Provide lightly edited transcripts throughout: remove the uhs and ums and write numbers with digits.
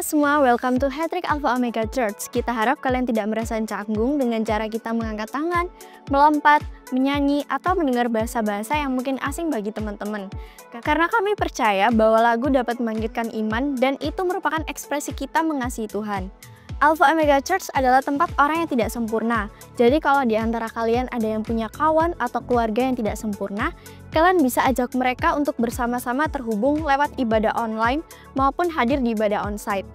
semua, welcome to Hattrick Alpha Omega Church. Kita harap kalian tidak merasa canggung dengan cara kita mengangkat tangan, melompat, menyanyi, atau mendengar bahasa-bahasa yang mungkin asing bagi teman-teman. Karena kami percaya bahwa lagu dapat membangkitkan iman dan itu merupakan ekspresi kita mengasihi Tuhan. Alpha Omega Church adalah tempat orang yang tidak sempurna. Jadi kalau di antara kalian ada yang punya kawan atau keluarga yang tidak sempurna, kalian bisa ajak mereka untuk bersama-sama terhubung lewat ibadah online maupun hadir di ibadah onsite.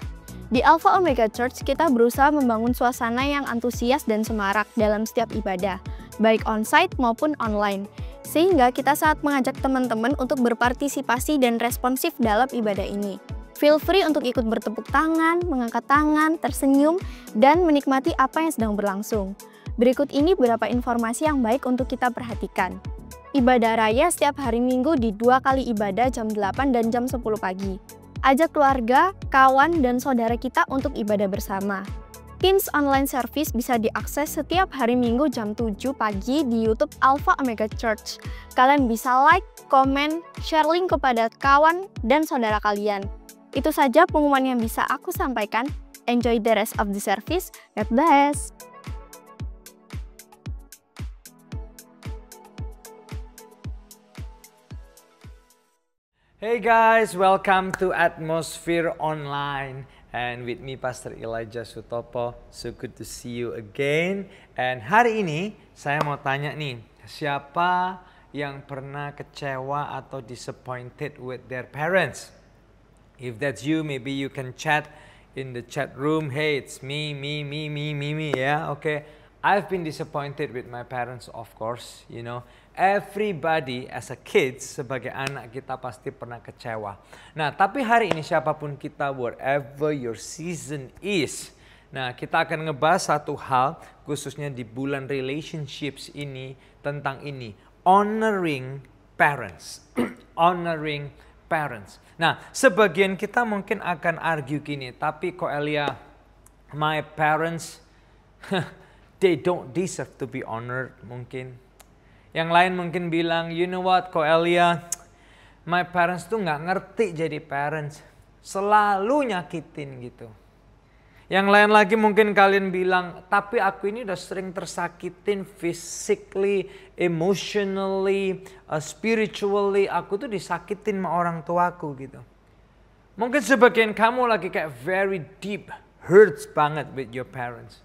Di Alpha Omega Church, kita berusaha membangun suasana yang antusias dan semarak dalam setiap ibadah, baik onsite maupun online. Sehingga kita sangat mengajak teman-teman untuk berpartisipasi dan responsif dalam ibadah ini. Feel free untuk ikut bertepuk tangan, mengangkat tangan, tersenyum, dan menikmati apa yang sedang berlangsung. Berikut ini beberapa informasi yang baik untuk kita perhatikan. Ibadah raya setiap hari Minggu di 2 kali ibadah jam 8 dan jam 10 pagi. Ajak keluarga, kawan, dan saudara kita untuk ibadah bersama. Teams online service bisa diakses setiap hari Minggu jam 7 pagi di YouTube Alpha Omega Church. Kalian bisa like, komen, share link kepada kawan dan saudara kalian. Itu saja pengumuman yang bisa aku sampaikan. Enjoy the rest of the service. God bless. Hey guys, welcome to Atmosphere Online. And with me, Pastor Elijah Sutopo. So good to see you again. And hari ini, saya mau tanya nih, siapa yang pernah kecewa atau disappointed with their parents? If that's you, maybe you can chat in the chat room. Hey, it's me, yeah, okay. I've been disappointed with my parents, of course, you know. Everybody as a kid, sebagai anak kita pasti pernah kecewa. Nah, tapi hari ini siapapun kita, whatever your season is. Nah, kita akan ngebahas satu hal, khususnya di bulan relationships ini, tentang ini. Honoring parents. Honoring parents. Nah, sebagian kita mungkin akan argue gini, tapi kok Elia, my parents, they don't deserve to be honored mungkin. Yang lain mungkin bilang, you know what, kok Elia, my parents tuh nggak ngerti jadi parents, selalu nyakitin gitu. Yang lain lagi mungkin kalian bilang, tapi aku ini udah sering tersakitin physically, emotionally, spiritually. Aku tuh disakitin sama orang tuaku gitu. Mungkin sebagian kamu lagi kayak very deep, hurts banget with your parents.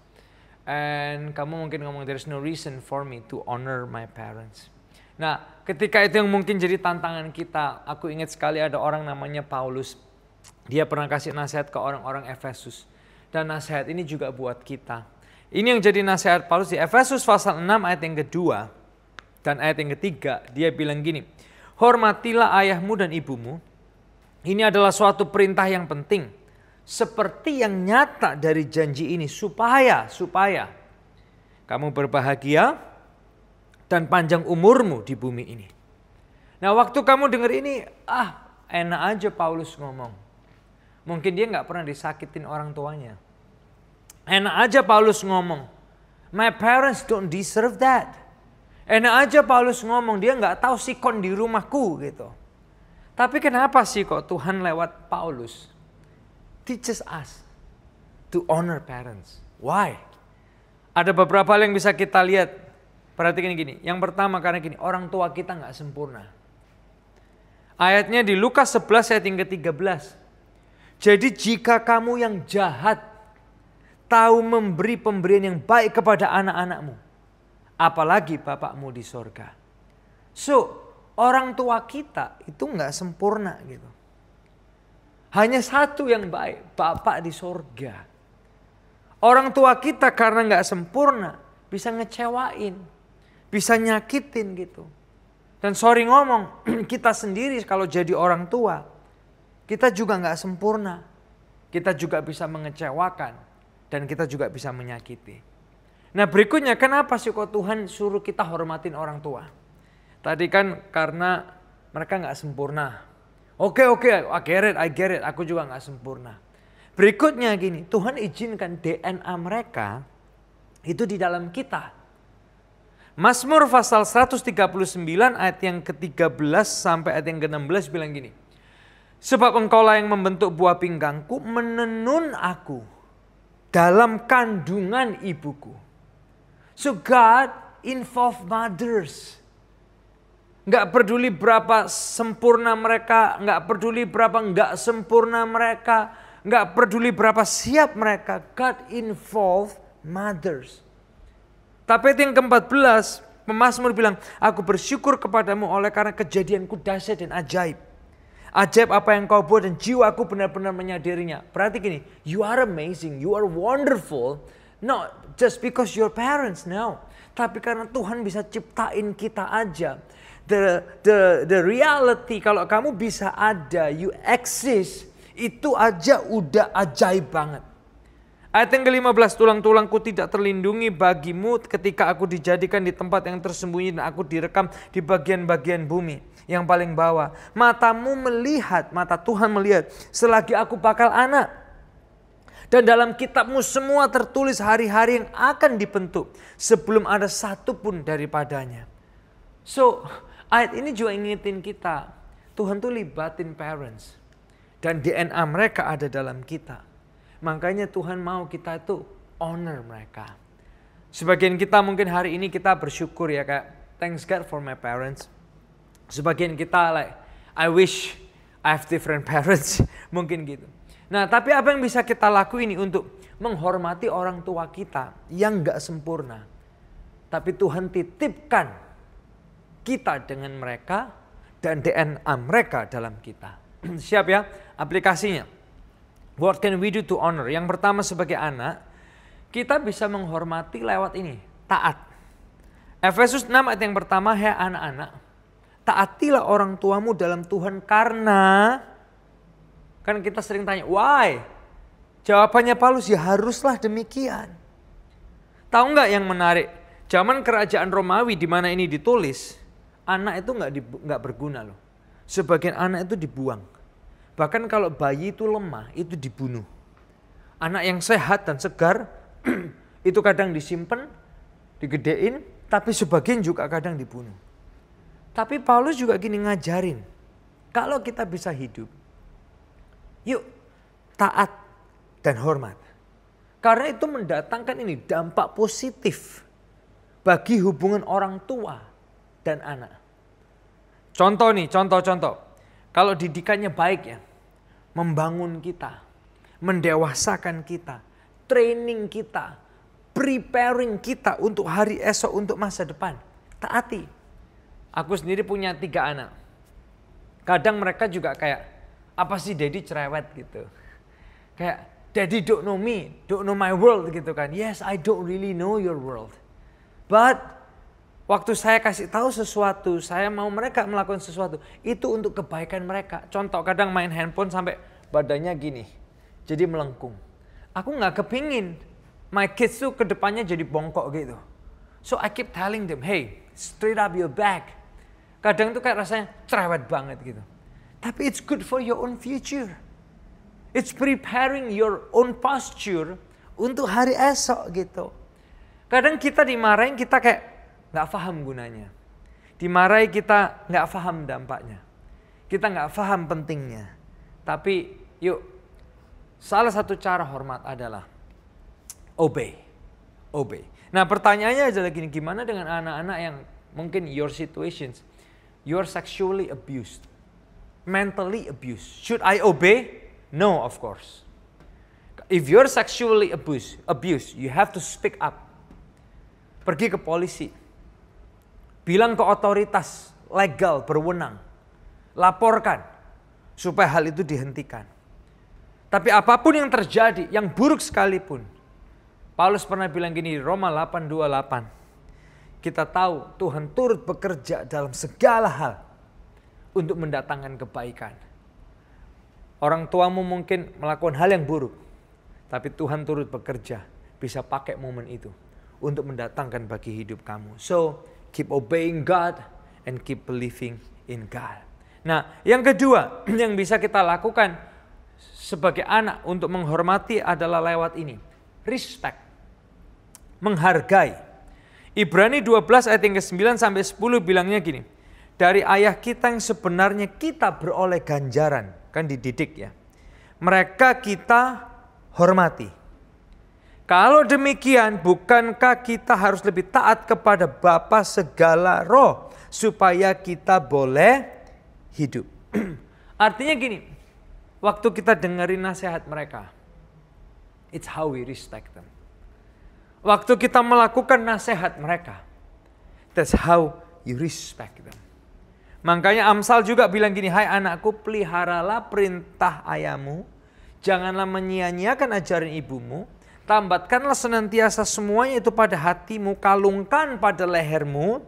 And kamu mungkin ngomong, there's no reason for me to honor my parents. Nah, ketika itu yang mungkin jadi tantangan kita, aku ingat sekali ada orang namanya Paulus. Dia pernah kasih nasihat ke orang-orang Efesus. Dan nasihat ini juga buat kita. Ini yang jadi nasihat Paulus di Efesus pasal 6 ayat yang kedua dan ayat yang ketiga. Dia bilang gini, hormatilah ayahmu dan ibumu. Ini adalah suatu perintah yang penting. Seperti yang nyata dari janji ini supaya kamu berbahagia dan panjang umurmu di bumi ini. Nah, waktu kamu dengar ini, enak aja Paulus ngomong. Mungkin dia nggak pernah disakitin orang tuanya. Enak aja Paulus ngomong, my parents don't deserve that. Enak aja Paulus ngomong, dia nggak tahu sikon di rumahku gitu. Tapi kenapa sih kok Tuhan lewat Paulus teaches us to honor parents? Why? Ada beberapa hal yang bisa kita lihat. Perhatikan gini. Yang pertama karena gini, orang tua kita nggak sempurna. Ayatnya di Lukas 11 ayat yang ke-13. Jadi jika kamu yang jahat tahu memberi pemberian yang baik kepada anak-anakmu, apalagi Bapakmu di sorga. So, orang tua kita itu nggak sempurna gitu. Hanya satu yang baik, Bapak di sorga. Orang tua kita karena nggak sempurna, bisa ngecewain, bisa nyakitin gitu. Dan sorry ngomong, kita sendiri kalau jadi orang tua, kita juga nggak sempurna. Kita juga bisa mengecewakan. Dan kita juga bisa menyakiti. Nah berikutnya, kenapa sih kok Tuhan suruh kita hormatin orang tua? Tadi kan karena mereka nggak sempurna. Oke, I get it. Aku juga nggak sempurna. Berikutnya gini, Tuhan izinkan DNA mereka itu di dalam kita. Mazmur pasal 139 ayat yang ke-13 sampai ayat yang ke-16 bilang gini. Sebab engkaulah yang membentuk buah pinggangku, menenun aku dalam kandungan ibuku. So God involve mothers. Nggak peduli berapa sempurna mereka, nggak peduli berapa nggak sempurna mereka, nggak peduli berapa siap mereka. God involve mothers. Tapi yang ke-14, pemazmur bilang, aku bersyukur kepadamu oleh karena kejadianku dahsyat dan ajaib. Ajaib apa yang kau buat dan jiwaku benar-benar menyadarinya. Berarti gini, you are amazing, you are wonderful. Not just because your parents, no. Tapi karena Tuhan bisa ciptain kita aja. The reality kalau kamu bisa ada, you exist, itu aja udah ajaib banget. Ayat yang ke-15, tulang-tulangku tidak terlindungi bagimu ketika aku dijadikan di tempat yang tersembunyi dan aku direkam di bagian-bagian bumi yang paling bawah. Matamu melihat, mata Tuhan melihat selagi aku bakal anak. Dan dalam kitabmu semua tertulis hari-hari yang akan dibentuk sebelum ada satu pun daripadanya. So, ayat ini juga ingetin kita, Tuhan tuh libatin parents. Dan DNA mereka ada dalam kita. Makanya Tuhan mau kita itu honor mereka. Sebagian kita mungkin hari ini kita bersyukur ya, kayak thanks God for my parents. Sebagian kita like I wish I have different parents. Mungkin gitu. Nah, tapi apa yang bisa kita lakuin ini untuk menghormati orang tua kita yang gak sempurna. Tapi Tuhan titipkan kita dengan mereka dan DNA mereka dalam kita. Siap ya aplikasinya. What can we do to honor? Yang pertama sebagai anak, kita bisa menghormati lewat ini, taat. Efesus 6 ayat yang pertama, hai anak-anak, taatilah orang tuamu dalam Tuhan karena, kan kita sering tanya, why? Jawabannya Paulus, ya haruslah demikian. Tahu nggak yang menarik? Zaman kerajaan Romawi di mana ini ditulis, anak itu nggak berguna loh. Sebagian anak itu dibuang. Bahkan kalau bayi itu lemah, itu dibunuh. Anak yang sehat dan segar, itu kadang disimpan, digedein, tapi sebagian juga kadang dibunuh. Tapi Paulus juga gini ngajarin, kalau kita bisa hidup, yuk taat dan hormat. Karena itu mendatangkan ini dampak positif bagi hubungan orang tua dan anak. Contoh nih, contoh. Kalau didikannya baik ya, membangun kita, mendewasakan kita, training kita, preparing kita untuk hari esok, untuk masa depan. Taati. Aku sendiri punya 3 anak. Kadang mereka juga kayak, apa sih daddy cerewet gitu. Kayak, daddy don't know me, don't know my world gitu kan. Yes, I don't really know your world. But waktu saya kasih tahu sesuatu, saya mau mereka melakukan sesuatu, itu untuk kebaikan mereka. Contoh, kadang main handphone sampai badannya gini, jadi melengkung. Aku nggak kepingin my kids tuh kedepannya jadi bongkok gitu. So I keep telling them, hey, straight up your back. Kadang tuh kayak rasanya cerewet banget gitu. Tapi it's good for your own future. It's preparing your own posture untuk hari esok gitu. Kadang kita dimarahin, kita kayak nggak paham gunanya. Dimarahi kita nggak paham dampaknya. Kita nggak paham pentingnya. Tapi yuk, salah satu cara hormat adalah obey. Nah pertanyaannya adalah gini, gimana dengan anak-anak yang mungkin your situations, you're sexually abused, mentally abused. Should I obey? No, of course. If you're sexually abused, you have to speak up. Pergi ke polisi. Bilang ke otoritas legal berwenang. Laporkan supaya hal itu dihentikan. Tapi apapun yang terjadi, yang buruk sekalipun. Paulus pernah bilang gini, Roma 8:28. Kita tahu Tuhan turut bekerja dalam segala hal untuk mendatangkan kebaikan. Orang tuamu mungkin melakukan hal yang buruk. Tapi Tuhan turut bekerja, bisa pakai momen itu untuk mendatangkan bagi hidup kamu. So, keep obeying God and keep believing in God. Nah, yang kedua yang bisa kita lakukan sebagai anak untuk menghormati adalah lewat ini. Respect. Menghargai. Ibrani 12 ayat yang ke-9 sampai 10 bilangnya gini. Dari ayah kita yang sebenarnya kita beroleh ganjaran. kan dididik ya. Mereka kita hormati. Kalau demikian, bukankah kita harus lebih taat kepada Bapa segala roh supaya kita boleh hidup? Artinya gini, waktu kita dengerin nasihat mereka, it's how we respect them. Waktu kita melakukan nasihat mereka, that's how you respect them. Makanya Amsal juga bilang gini, hai anakku, peliharalah perintah ayahmu, janganlah menyia-nyiakan ajaran ibumu, tambatkanlah senantiasa semuanya itu pada hatimu, kalungkan pada lehermu.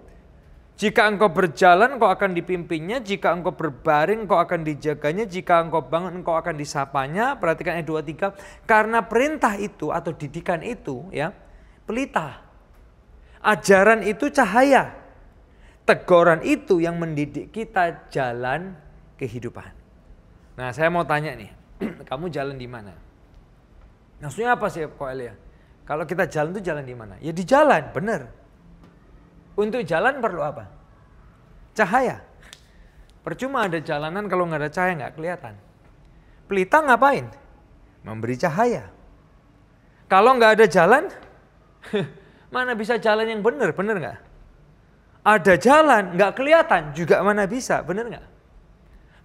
Jika engkau berjalan, engkau akan dipimpinnya. Jika engkau berbaring, engkau akan dijaganya. Jika engkau bangun, engkau akan disapanya. Perhatikan ayat 23. Karena perintah itu atau didikan itu ya, pelita. Ajaran itu cahaya. Teguran itu yang mendidik kita jalan kehidupan. Nah, saya mau tanya nih, kamu jalan di mana? Maksudnya apa sih Ko Elia? Kalau kita jalan itu jalan di mana? Ya di jalan, benar. Untuk jalan perlu apa? Cahaya. Percuma ada jalanan kalau nggak ada cahaya nggak kelihatan. Pelita ngapain? Memberi cahaya. Kalau nggak ada jalan, mana bisa jalan yang benar nggak? Ada jalan nggak kelihatan juga mana bisa, benar nggak?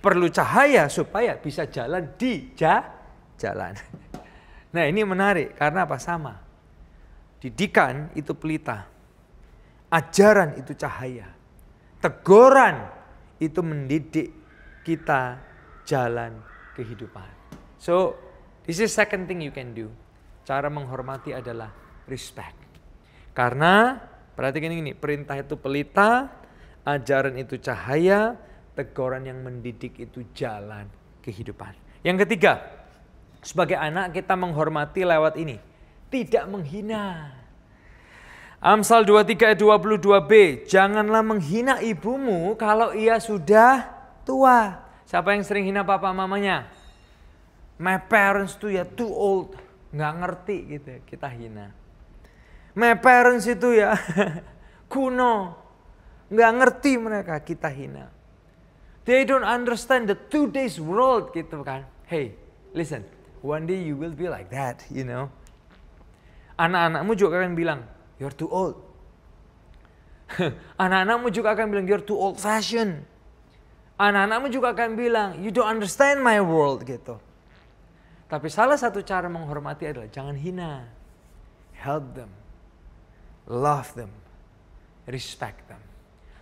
Perlu cahaya supaya bisa jalan di jalan. Nah ini menarik karena apa? Sama. Didikan itu pelita. Ajaran itu cahaya. Teguran itu mendidik kita jalan kehidupan. So this is second thing you can do. Cara menghormati adalah respect. Karena perhatikan ini, perintah itu pelita, ajaran itu cahaya, teguran yang mendidik itu jalan kehidupan. Yang ketiga, sebagai anak kita menghormati lewat ini. Tidak menghina. Amsal 23 ayat 22b. Janganlah menghina ibumu kalau ia sudah tua. Siapa yang sering hina papa mamanya? My parents tuh ya too old. Nggak ngerti gitu ya, kita hina. My parents itu ya kuno. Nggak ngerti mereka, kita hina. They don't understand the today's world gitu kan. Hey, listen. One day you will be like that, you know. Anak-anakmu juga akan bilang, you're too old. Anak-anakmu juga akan bilang, you're too old fashioned. Anak-anakmu juga akan bilang, you don't understand my world gitu. Tapi salah satu cara menghormati adalah jangan hina. Help them. Love them. Respect them.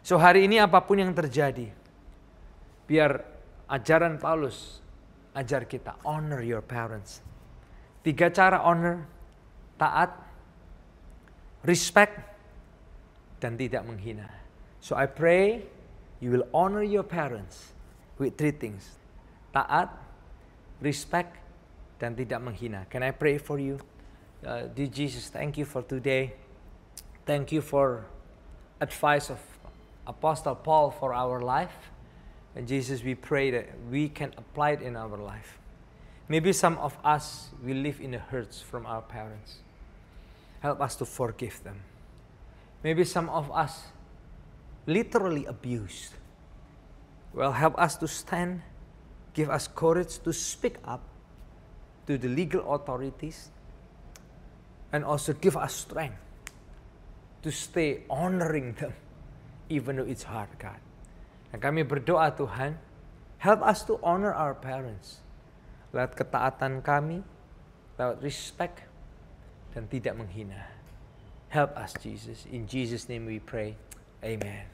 So hari ini apapun yang terjadi, biar ajaran Paulus ajar kita, honor your parents. 3 cara honor, taat, respect, dan tidak menghina. So I pray you will honor your parents with 3 things. Taat, respect, dan tidak menghina. Can I pray for you? Dear Jesus, thank you for today. Thank you for advice of Apostle Paul for our life. And Jesus, we pray that we can apply it in our life. Maybe some of us, we live in the hurts from our parents. Help us to forgive them. Maybe some of us literally abused. Well, help us to stand. Give us courage to speak up to the legal authorities. And also give us strength to stay honoring them. Even though it's hard, God. Dan kami berdoa Tuhan, help us to honor our parents. Lewat ketaatan kami, lewat respect, dan tidak menghina. Help us Jesus. In Jesus' name we pray. Amen.